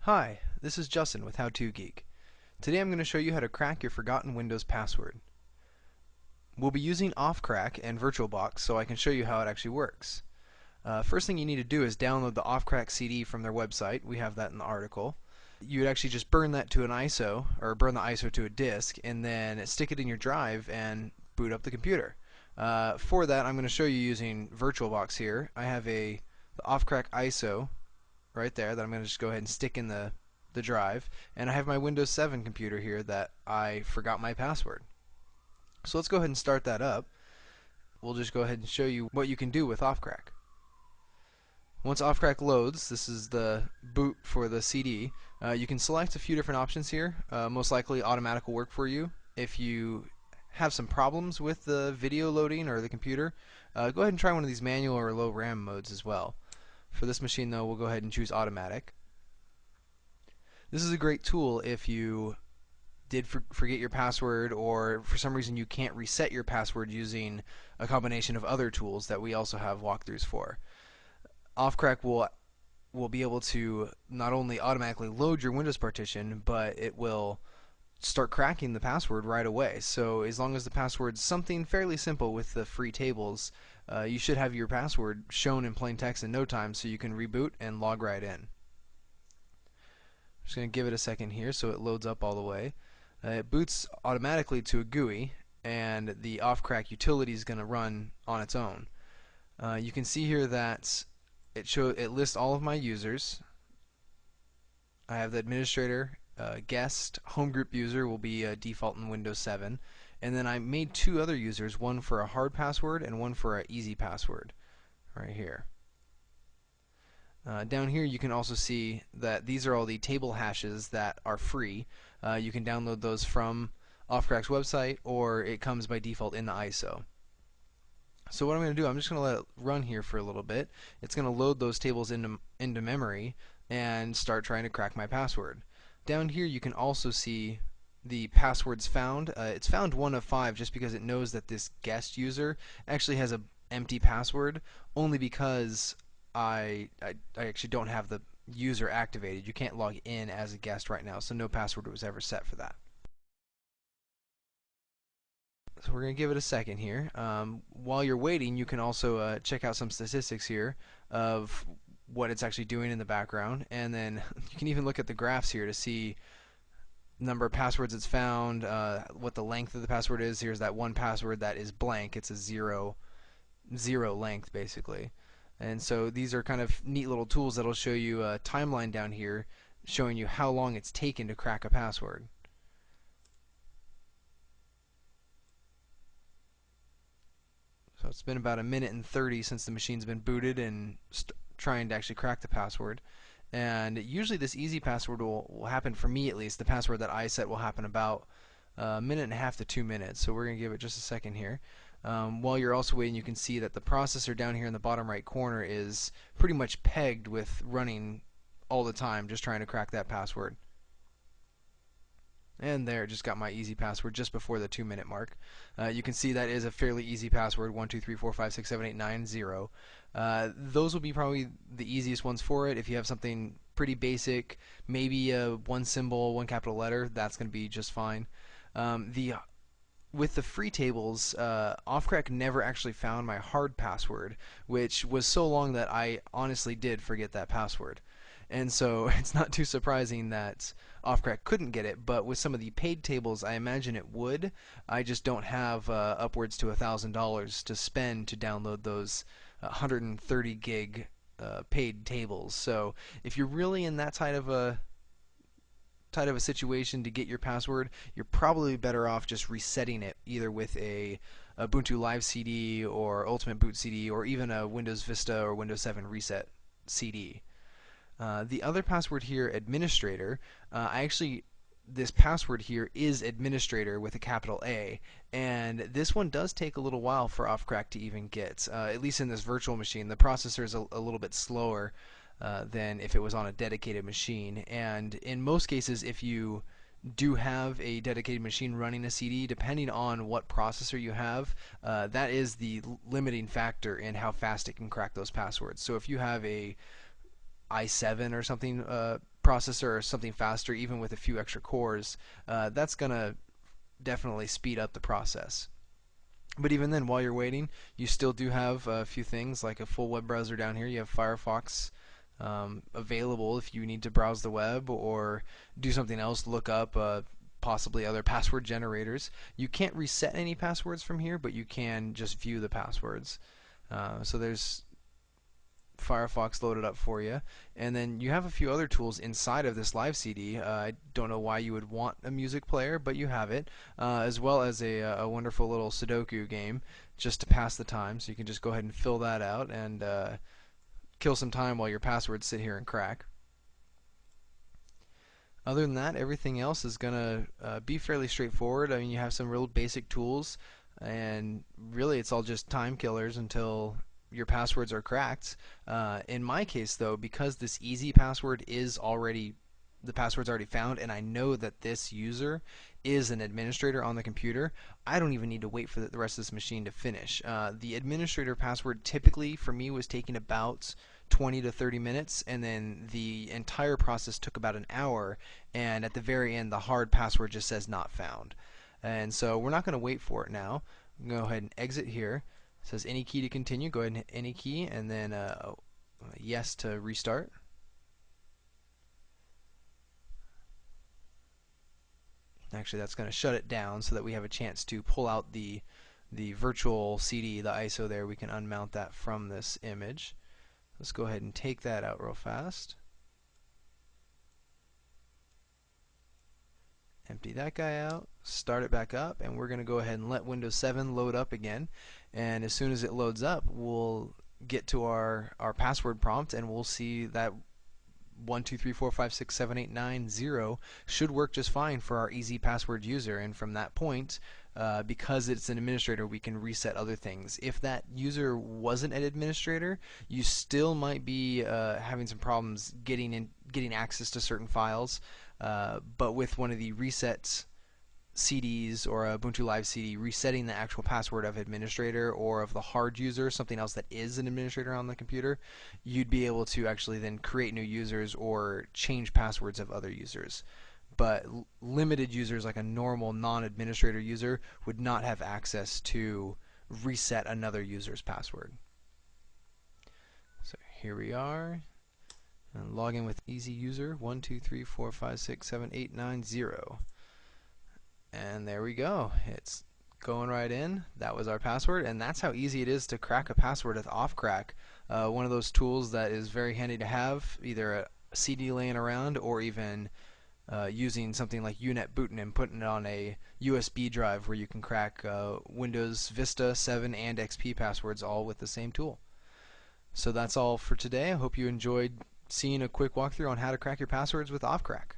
Hi, this is Justin with How-To Geek. Today I'm going to show you how to crack your forgotten Windows password. We'll be using Ophcrack and VirtualBox so I can show you how it actually works. First thing you need to do is download the Ophcrack CD from their website. We have that in the article. You would actually just burn that to an ISO, or burn the ISO to a disk, and then stick it in your drive and boot up the computer. For that, I'm going to show you using VirtualBox here. I have the Ophcrack ISO right there that I'm going to just go ahead and stick in the drive, and I have my Windows 7 computer here that I forgot my password. So let's go ahead and start that up. We'll just go ahead and show you what you can do with Ophcrack. Once Ophcrack loads, this is the boot for the CD. You can select a few different options here. Most likely automatic will work for you. If you have some problems with the video loading or the computer, go ahead and try one of these manual or low RAM modes as well. For this machine though, we'll go ahead and choose automatic. This is a great tool if you did forget your password, or for some reason you can't reset your password using a combination of other tools that we also have walkthroughs for. Ophcrack will be able to not only automatically load your Windows partition, but it will start cracking the password right away. So as long as the password's something fairly simple with the free tables, you should have your password shown in plain text in no time, so you can reboot and log right in. I'm just going to give it a second here so it loads up all the way. It boots automatically to a GUI, and the Ophcrack utility is going to run on its own. You can see here that it lists all of my users. I have the administrator, guest, home group user will be default in Windows 7, and then I made two other users, one for a hard password and one for an easy password, right here. Down here you can also see that these are all the table hashes that are free. You can download those from Ophcrack's website, or it comes by default in the ISO. So what I'm going to do, I'm just going to let it run here for a little bit. It's going to load those tables into memory and start trying to crack my password. Down here you can also see the passwords found. It's found 1 of 5 just because it knows that this guest user actually has an empty password, only because I actually don't have the user activated. You can't log in as a guest right now, so no password was ever set for that. So we're going to give it a second here. While you're waiting, you can also check out some statistics here of what it's actually doing in the background, and then you can even look at the graphs here to see number of passwords it's found, what the length of the password is. Here's that one password that is blank. It's a zero length basically. And so these are kind of neat little tools that'll show you a timeline down here showing you how long it's taken to crack a password. So it's been about 1:30 since the machine's been booted and trying to actually crack the password. And usually this easy password will happen, for me at least, the password that I set will happen about a minute and a half to 2 minutes. So we're going to give it just a second here. While you're also waiting, you can see that the processor down here in the bottom right corner is pretty much pegged with running all the time, just trying to crack that password. And there, just got my easy password just before the 2-minute mark. You can see that is a fairly easy password, 12345678990. Those will be probably the easiest ones for it. If you have something pretty basic, maybe one symbol, one capital letter, that's going to be just fine. With the free tables, Ophcrack never actually found my hard password, which was so long that I honestly did forget that password. And so it's not too surprising that Ophcrack couldn't get it, but with some of the paid tables I imagine it would. I just don't have upwards to $1,000 to spend to download those 130 gig paid tables. So if you're really in that tight of a situation to get your password, you're probably better off just resetting it, either with a Ubuntu Live CD or Ultimate Boot CD, or even a Windows Vista or Windows 7 Reset CD. The other password here, administrator, this password here is administrator with a capital A, and this one does take a little while for Ophcrack to even get. At least in this virtual machine, the processor is a little bit slower than if it was on a dedicated machine. And in most cases, if you do have a dedicated machine running a CD, depending on what processor you have, that is the limiting factor in how fast it can crack those passwords. So if you have a i7 or something processor or something faster, even with a few extra cores, that's going to definitely speed up the process. But even then, while you're waiting, you still do have a few things like a full web browser down here. You have Firefox available if you need to browse the web or do something else, look up possibly other password generators. You can't reset any passwords from here, but you can just view the passwords. So there's Firefox loaded up for you, and then you have a few other tools inside of this live CD. I don't know why you would want a music player, but you have it, as well as a wonderful little Sudoku game just to pass the time. So you can just go ahead and fill that out and kill some time while your passwords sit here and crack. Other than that, everything else is going to be fairly straightforward. I mean, you have some real basic tools, and really it's all just time killers until your passwords are cracked. In my case, though, because this easy password is already, the password's already found, and I know that this user is an administrator on the computer, I don't even need to wait for the rest of this machine to finish. The administrator password typically for me was taking about 20 to 30 minutes, and then the entire process took about an hour, and at the very end the hard password just says not found. And so we're not going to wait for it now. I'm going to go ahead and exit here. It says any key to continue. Go ahead and hit any key, and then yes to restart. Actually, that's going to shut it down so that we have a chance to pull out the virtual CD, the ISO there. We can unmount that from this image. Let's go ahead and take that out real fast. Empty that guy out, start it back up, and we're going to go ahead and let Windows 7 load up again. And as soon as it loads up, we'll get to our password prompt, and we'll see that 123456789 should work just fine for our easy password user. And from that point, because it's an administrator, we can reset other things. If that user wasn't an administrator, you still might be having some problems getting access to certain files. But with one of the reset CDs or a Ubuntu Live CD, resetting the actual password of administrator or of the hard user, something else that is an administrator on the computer, you'd be able to actually then create new users or change passwords of other users. But limited users, like a normal non-administrator user, would not have access to reset another user's password. So here we are. And log in with easy user 123456789. And there we go. It's going right in. That was our password, and that's how easy it is to crack a password with Ophcrack. One of those tools that is very handy to have, either a CD laying around or even using something like UNet booting and putting it on a USB drive where you can crack Windows Vista 7 and XP passwords all with the same tool. So that's all for today. I hope you enjoyed seeing a quick walkthrough on how to crack your passwords with Ophcrack.